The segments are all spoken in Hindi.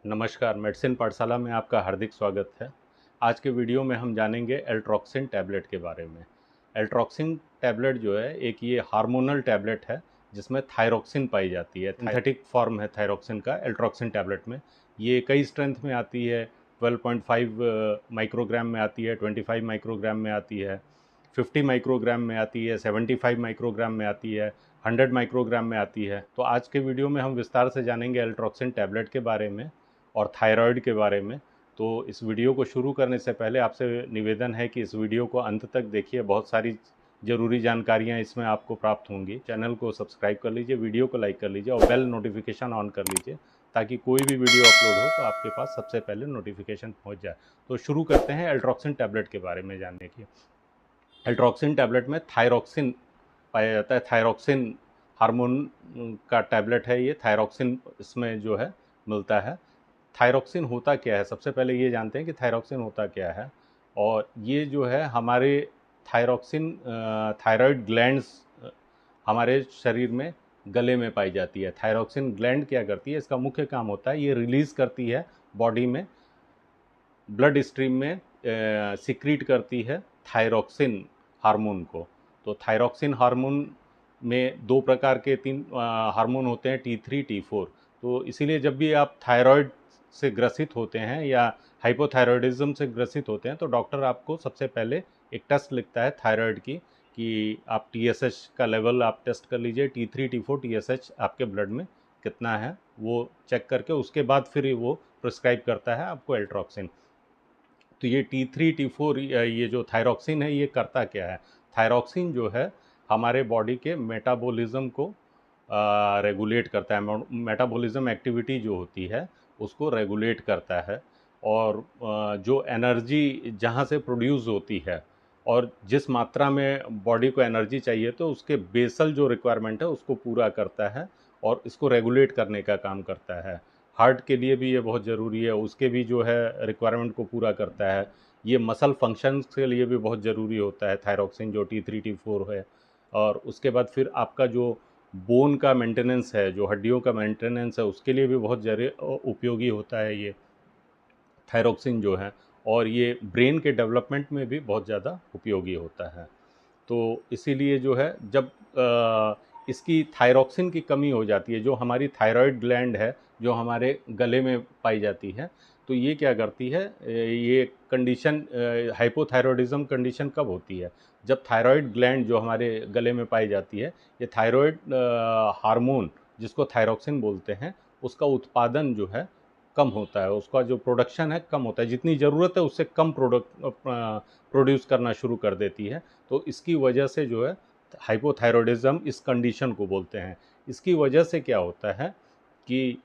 नमस्कार, मेडिसिन पाठशाला में आपका हार्दिक स्वागत है। आज के वीडियो में हम जानेंगे एल्ट्रॉक्सिन टैबलेट के बारे में। एल्ट्रॉक्सिन टैबलेट जो है एक ये हार्मोनल टैबलेट है जिसमें थायरॉक्सिन पाई जाती है। सिंथेटिक फॉर्म है थायरॉक्सिन का एल्ट्रॉक्सिन टैबलेट में। ये कई स्ट्रेंथ में आती है, 12.5 माइक्रोग्राम में आती है, 25 माइक्रोग्राम में आती है, 50 माइक्रोग्राम में आती है, 75 माइक्रोग्राम में आती है, 100 माइक्रोग्राम में आती है। तो आज के वीडियो में हम विस्तार से जानेंगे एल्ट्रॉक्सिन टैबलेट के बारे में और थायराइड के बारे में। तो इस वीडियो को शुरू करने से पहले आपसे निवेदन है कि इस वीडियो को अंत तक देखिए, बहुत सारी ज़रूरी जानकारियाँ इसमें आपको प्राप्त होंगी। चैनल को सब्सक्राइब कर लीजिए, वीडियो को लाइक कर लीजिए और बेल नोटिफिकेशन ऑन कर लीजिए ताकि कोई भी वीडियो अपलोड हो तो आपके पास सबसे पहले नोटिफिकेशन पहुंच जाए। तो शुरू करते हैं एल्ट्रॉक्सिन टैबलेट के बारे में जानने की। एल्ट्रॉक्सिन टैबलेट में थायरॉक्सिन पाया जाता है। थायरॉक्सिन हार्मोन का टैबलेट है ये। थायरॉक्सिन इसमें जो है मिलता है। थायरॉक्सिन होता क्या है, सबसे पहले ये जानते हैं कि थायरॉक्सिन होता क्या है। और ये जो है हमारे थायरॉक्सिन थायराइड ग्लैंड्स हमारे शरीर में गले में पाई जाती है। थायरॉक्सिन ग्लैंड क्या करती है, इसका मुख्य काम होता है ये रिलीज़ करती है बॉडी में, ब्लड स्ट्रीम में सिक्रीट करती है थायरॉक्सिन हार्मोन को। तो थायरॉक्सिन हार्मोन में दो प्रकार के तीन हार्मोन होते हैं, T3 T4। तो इसीलिए जब भी आप थायराइड से ग्रसित होते हैं या हाइपोथायरॉयडिज्म से ग्रसित होते हैं तो डॉक्टर आपको सबसे पहले एक टेस्ट लिखता है थायराइड की, कि आप TSH का लेवल आप टेस्ट कर लीजिए, T3 T4 TSH आपके ब्लड में कितना है वो चेक करके उसके बाद फिर वो प्रिस्क्राइब करता है आपको एल्ट्रॉक्सिन। तो ये T3 T4 ये जो थायरॉक्सिन है ये करता क्या है। थायरॉक्सिन जो है हमारे बॉडी के मेटाबॉलिज्म को रेगुलेट करता है। मेटाबॉलिज्म एक्टिविटी जो होती है उसको रेगुलेट करता है। और जो एनर्जी जहाँ से प्रोड्यूस होती है और जिस मात्रा में बॉडी को एनर्जी चाहिए तो उसके बेसल जो रिक्वायरमेंट है उसको पूरा करता है और इसको रेगुलेट करने का काम करता है। हार्ट के लिए भी ये बहुत ज़रूरी है, उसके भी जो है रिक्वायरमेंट को पूरा करता है। ये मसल फंक्शंस के लिए भी बहुत ज़रूरी होता है थायरॉक्सिन जो T3 T4 है। और उसके बाद फिर आपका जो बोन का मेंटेनेंस है, जो हड्डियों का मेंटेनेंस है, उसके लिए भी बहुत उपयोगी होता है ये थायरॉक्सिन जो है। और ये ब्रेन के डेवलपमेंट में भी बहुत ज़्यादा उपयोगी होता है। तो इसीलिए जो है जब इसकी थायरॉक्सिन की कमी हो जाती है, जो हमारी थायराइड ग्लैंड है जो हमारे गले में पाई जाती है, तो ये क्या करती है, ये कंडीशन हाइपोथायरॉयडिज्म कंडीशन कब होती है, जब थायराइड ग्लैंड जो हमारे गले में पाई जाती है, ये थायराइड हार्मोन जिसको थायरॉक्सिन बोलते हैं उसका उत्पादन जो है कम होता है, उसका जो प्रोडक्शन है कम होता है, जितनी ज़रूरत है उससे कम प्रोड्यूस करना शुरू कर देती है। तो इसकी वजह से जो है हाइपोथायरॉयडिज्म इस कंडीशन को बोलते हैं। इसकी वजह से क्या होता है कि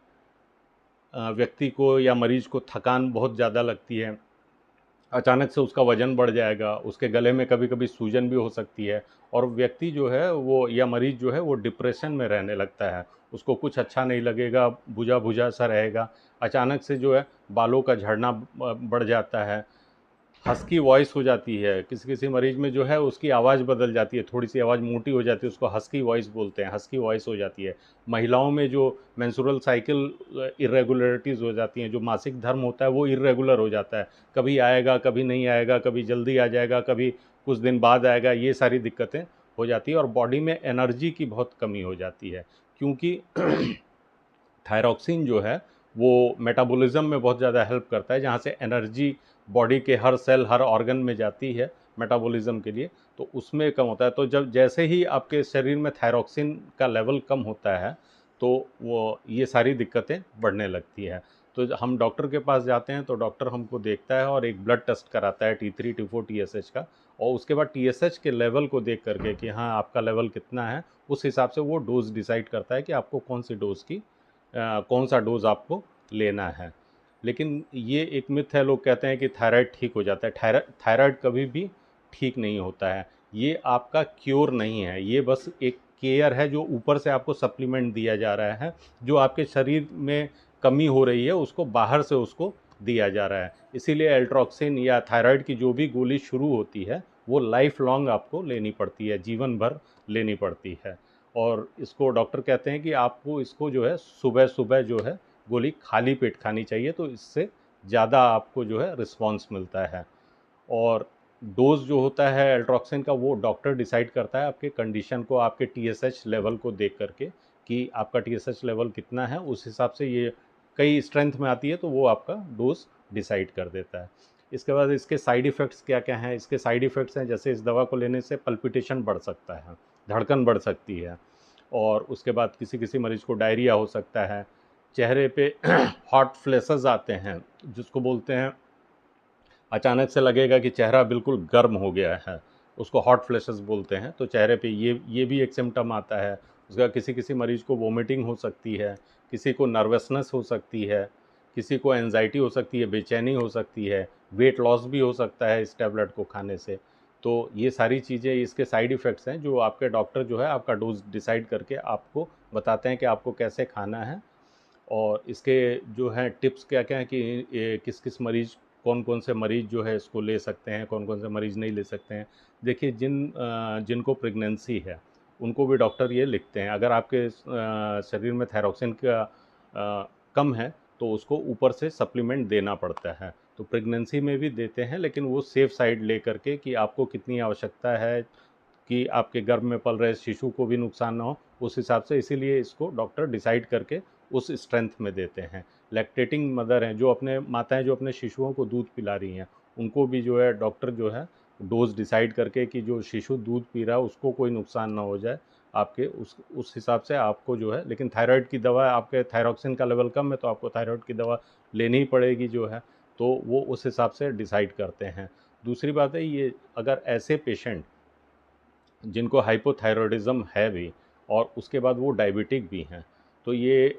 व्यक्ति को या मरीज को थकान बहुत ज़्यादा लगती है, अचानक से उसका वज़न बढ़ जाएगा, उसके गले में कभी कभी सूजन भी हो सकती है और व्यक्ति जो है वो या मरीज जो है वो डिप्रेशन में रहने लगता है। उसको कुछ अच्छा नहीं लगेगा, बुझा बुझा सा रहेगा। अचानक से जो है बालों का झड़ना बढ़ जाता है, हस्की वॉइस हो जाती है। किसी किसी मरीज में जो है उसकी आवाज़ बदल जाती है, थोड़ी सी आवाज़ मोटी हो जाती है, उसको हस्की वॉइस बोलते हैं, हस्की वॉइस हो जाती है। महिलाओं में जो मेंस्ट्रुअल साइकिल इरेगुलरिटीज़ हो जाती हैं, जो मासिक धर्म होता है वो इरेगुलर हो जाता है, कभी आएगा कभी नहीं आएगा, कभी जल्दी आ जाएगा कभी कुछ दिन बाद आएगा, ये सारी दिक्कतें हो जाती है। और बॉडी में एनर्जी की बहुत कमी हो जाती है क्योंकि थायरॉक्सिन जो है वो मेटाबॉलिज्म में बहुत ज़्यादा हेल्प करता है, जहाँ से एनर्जी बॉडी के हर सेल हर ऑर्गन में जाती है मेटाबॉलिज्म के लिए, तो उसमें कम होता है। तो जब जैसे ही आपके शरीर में थायरॉक्सिन का लेवल कम होता है तो वो ये सारी दिक्कतें बढ़ने लगती है। तो हम डॉक्टर के पास जाते हैं तो डॉक्टर हमको देखता है और एक ब्लड टेस्ट कराता है T3 T4 TSH का, और उसके बाद TSH के लेवल को देख करके कि हाँ आपका लेवल कितना है, उस हिसाब से वो डोज डिसाइड करता है कि आपको कौन सी डोज की कौन सा डोज आपको लेना है। लेकिन ये एक मिथ है, लोग कहते हैं कि थायराइड ठीक हो जाता है। थायराइड कभी भी ठीक नहीं होता है, ये आपका क्योर नहीं है, ये बस एक केयर है जो ऊपर से आपको सप्लीमेंट दिया जा रहा है, जो आपके शरीर में कमी हो रही है उसको बाहर से उसको दिया जा रहा है। इसीलिए एल्ट्रॉक्सिन या थायराइड की जो भी गोली शुरू होती है वो लाइफ लॉन्ग आपको लेनी पड़ती है, जीवन भर लेनी पड़ती है। और इसको डॉक्टर कहते हैं कि आपको इसको जो है सुबह सुबह जो है गोली खाली पेट खानी चाहिए, तो इससे ज़्यादा आपको जो है रिस्पॉन्स मिलता है। और डोज जो होता है एल्ट्रॉक्सिन का, वो डॉक्टर डिसाइड करता है आपके कंडीशन को, आपके टीएसएच लेवल को देख करके कि आपका टीएसएच लेवल कितना है, उस हिसाब से ये कई स्ट्रेंथ में आती है तो वो आपका डोज डिसाइड कर देता है। इसके बाद इसके साइड इफ़ेक्ट्स क्या क्या हैं? इसके साइड इफ़ेक्ट्स हैं, जैसे इस दवा को लेने से पल्पिटेशन बढ़ सकता है, धड़कन बढ़ सकती है, और उसके बाद किसी किसी मरीज़ को डायरिया हो सकता है, चेहरे पे हॉट फ्लैशेस आते हैं, जिसको बोलते हैं अचानक से लगेगा कि चेहरा बिल्कुल गर्म हो गया है, उसको हॉट फ्लैशेस बोलते हैं। तो चेहरे पे ये भी एक सिम्टम आता है। उसका किसी किसी मरीज़ को वोमिटिंग हो सकती है, किसी को नर्वसनेस हो सकती है, किसी को एंजाइटी हो सकती है, बेचैनी हो सकती है, वेट लॉस भी हो सकता है इस टैबलेट को खाने से। तो ये सारी चीज़ें इसके साइड इफ़ेक्ट्स हैं, जो आपके डॉक्टर जो है आपका डोज डिसाइड करके आपको बताते हैं कि आपको कैसे खाना है। और इसके जो हैं टिप्स क्या क्या हैं कि ये किस किस मरीज़, कौन कौन से मरीज़ जो है इसको ले सकते हैं, कौन कौन से मरीज़ नहीं ले सकते हैं। देखिए, जिनको प्रेगनेंसी है उनको भी डॉक्टर ये लिखते हैं। अगर आपके शरीर में थायरॉक्सिन का कम है तो उसको ऊपर से सप्लीमेंट देना पड़ता है। तो प्रेगनेंसी में भी देते हैं, लेकिन वो सेफ साइड ले करके कि आपको कितनी आवश्यकता है कि आपके गर्भ में पल रहे शिशु को भी नुकसान ना हो, उस हिसाब से इसीलिए इसको डॉक्टर डिसाइड करके उस स्ट्रेंथ में देते हैं। लैक्टेटिंग मदर हैं, जो अपने माताएं जो अपने शिशुओं को दूध पिला रही हैं, उनको भी जो है डॉक्टर जो है डोज डिसाइड करके कि जो शिशु दूध पी रहा है उसको कोई नुकसान ना हो जाए, आपके उस हिसाब से आपको जो है। लेकिन थायराइड की दवा, आपके थायरॉक्सिन का लेवल कम है तो आपको थायराइड की दवा लेनी ही पड़ेगी जो है, तो वो उस हिसाब से डिसाइड करते हैं। दूसरी बात है, ये अगर ऐसे पेशेंट जिनको हाइपोथायरॉयडिज्म है भी और उसके बाद वो डायबिटिक भी हैं, तो ये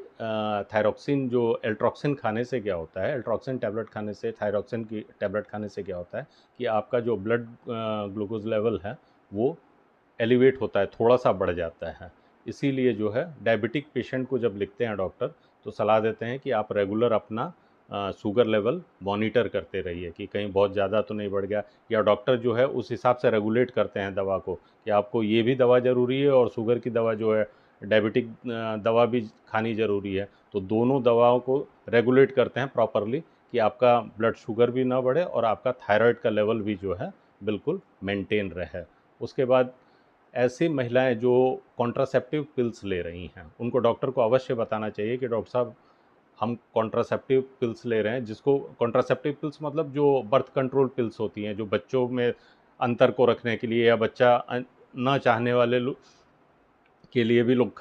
थायरॉक्सिन जो एल्ट्रॉक्सिन खाने से क्या होता है, एल्ट्रॉक्सिन टैबलेट खाने से, थायरॉक्सिन की टैबलेट खाने से क्या होता है कि आपका जो ब्लड ग्लूकोज लेवल है वो एलिवेट होता है, थोड़ा सा बढ़ जाता है। इसीलिए जो है डायबिटिक पेशेंट को जब लिखते हैं डॉक्टर, तो सलाह देते हैं कि आप रेगुलर अपना शुगर लेवल मॉनिटर करते रहिए कि कहीं बहुत ज़्यादा तो नहीं बढ़ गया, या डॉक्टर जो है उस हिसाब से रेगुलेट करते हैं दवा को कि आपको ये भी दवा ज़रूरी है और शुगर की दवा जो है, डायबिटिक दवा भी खानी ज़रूरी है। तो दोनों दवाओं को रेगुलेट करते हैं प्रॉपरली कि आपका ब्लड शुगर भी ना बढ़े और आपका थायराइड का लेवल भी जो है बिल्कुल मेंटेन रहे। उसके बाद ऐसी महिलाएं जो कॉन्ट्रासेप्टिव पिल्स ले रही हैं, उनको डॉक्टर को अवश्य बताना चाहिए कि डॉक्टर साहब, हम कॉन्ट्रासेप्टिव पिल्स ले रहे हैं, जिसको कॉन्ट्रासेप्टिव पिल्स मतलब जो बर्थ कंट्रोल पिल्स होती हैं, जो बच्चों में अंतर को रखने के लिए या बच्चा न चाहने वाले लोग के लिए भी लोग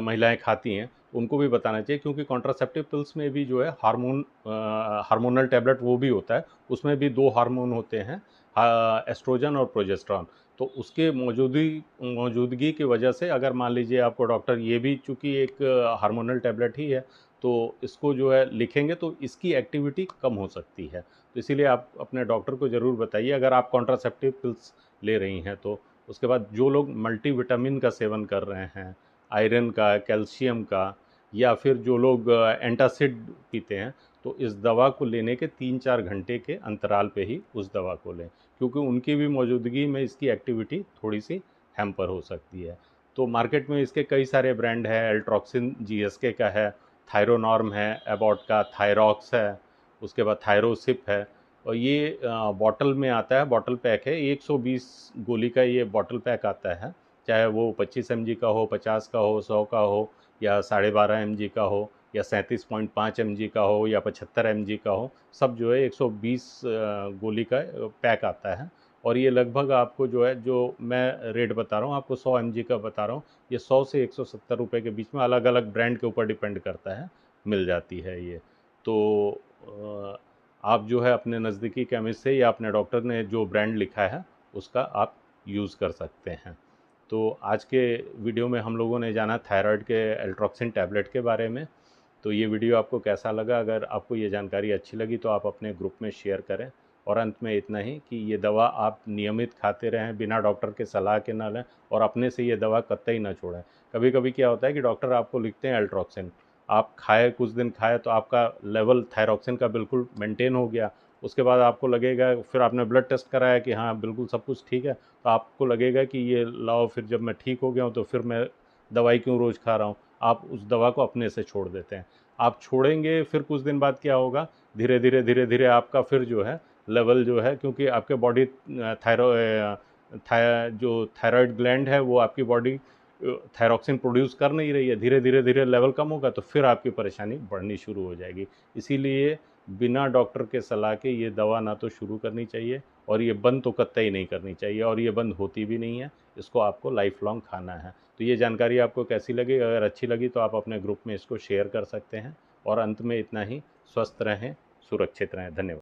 महिलाएं खाती हैं, उनको भी बताना चाहिए, क्योंकि कॉन्ट्रासेप्टिव पिल्स में भी जो है हार्मोनल टैबलेट वो भी होता है, उसमें भी दो हार्मोन होते हैं, एस्ट्रोजन और प्रोजेस्टेरॉन। तो उसके मौजूदगी की वजह से अगर मान लीजिए आपको डॉक्टर ये भी, चूँकि एक हार्मोनल टैबलेट ही है, तो इसको जो है लिखेंगे तो इसकी एक्टिविटी कम हो सकती है। तो इसीलिए आप अपने डॉक्टर को ज़रूर बताइए अगर आप कॉन्ट्रासेप्टिव पिल्स ले रही हैं तो। उसके बाद जो लोग मल्टीविटामिन का सेवन कर रहे हैं, आयरन का, कैल्शियम का, या फिर जो लोग एंटासिड पीते हैं, तो इस दवा को लेने के 3-4 घंटे के अंतराल पे ही उस दवा को लें, क्योंकि उनकी भी मौजूदगी में इसकी एक्टिविटी थोड़ी सी हैम्पर हो सकती है। तो मार्केट में इसके कई सारे ब्रांड हैं, एल्ट्रॉक्सिन जीएसके का है, थायरोनॉर्म है, एबॉट का थायरॉक्स है, उसके बाद थायरोसिप है, और ये बॉटल में आता है, बॉटल पैक है, 120 गोली का ये बॉटल पैक आता है, चाहे वो 25 mg का हो, 50 का हो, 100 का हो, या 12.5 mg का हो, या 37.5 mg का हो, या 75 mg का हो, सब जो है 120 गोली का पैक आता है। और ये लगभग आपको जो है, जो मैं रेट बता रहा हूँ आपको 100 mg का बता रहा हूँ, ये 100 से 170 रुपये के बीच में, अलग अलग ब्रांड के ऊपर डिपेंड करता है, मिल जाती है ये। तो आप जो है अपने नज़दीकी केमिस्ट से या अपने डॉक्टर ने जो ब्रांड लिखा है उसका आप यूज़ कर सकते हैं। तो आज के वीडियो में हम लोगों ने जाना थायराइड के एल्ट्रॉक्सिन टैबलेट के बारे में। तो ये वीडियो आपको कैसा लगा? अगर आपको ये जानकारी अच्छी लगी तो आप अपने ग्रुप में शेयर करें। और अंत में इतना ही कि ये दवा आप नियमित खाते रहें, बिना डॉक्टर के सलाह के ना लें, और अपने से ये दवा कतई ना छोड़ें। कभी कभी क्या होता है कि डॉक्टर आपको लिखते हैं एल्ट्रॉक्सिन, आप खाए, कुछ दिन खाए तो आपका लेवल थायरॉक्सिन का बिल्कुल मेंटेन हो गया, उसके बाद आपको लगेगा, फिर आपने ब्लड टेस्ट कराया कि हाँ बिल्कुल सब कुछ ठीक है, तो आपको लगेगा कि ये लाओ, फिर जब मैं ठीक हो गया हूँ तो फिर मैं दवाई क्यों रोज़ खा रहा हूँ, आप उस दवा को अपने से छोड़ देते हैं। आप छोड़ेंगे फिर कुछ दिन बाद क्या होगा, धीरे धीरे आपका फिर जो है लेवल जो है, क्योंकि आपके बॉडी जो थायराइड ग्लैंड है वो आपकी बॉडी थायरॉक्सिन प्रोड्यूस कर नहीं रही है, धीरे धीरे लेवल कम होगा तो फिर आपकी परेशानी बढ़नी शुरू हो जाएगी। इसीलिए बिना डॉक्टर के सलाह के ये दवा ना तो शुरू करनी चाहिए और ये बंद तो कतई नहीं करनी चाहिए, और ये बंद होती भी नहीं है, इसको आपको लाइफ लॉन्ग खाना है। तो ये जानकारी आपको कैसी लगी? अगर अच्छी लगी तो आप अपने ग्रुप में इसको शेयर कर सकते हैं। और अंत में इतना ही, स्वस्थ रहें, सुरक्षित रहें। धन्यवाद।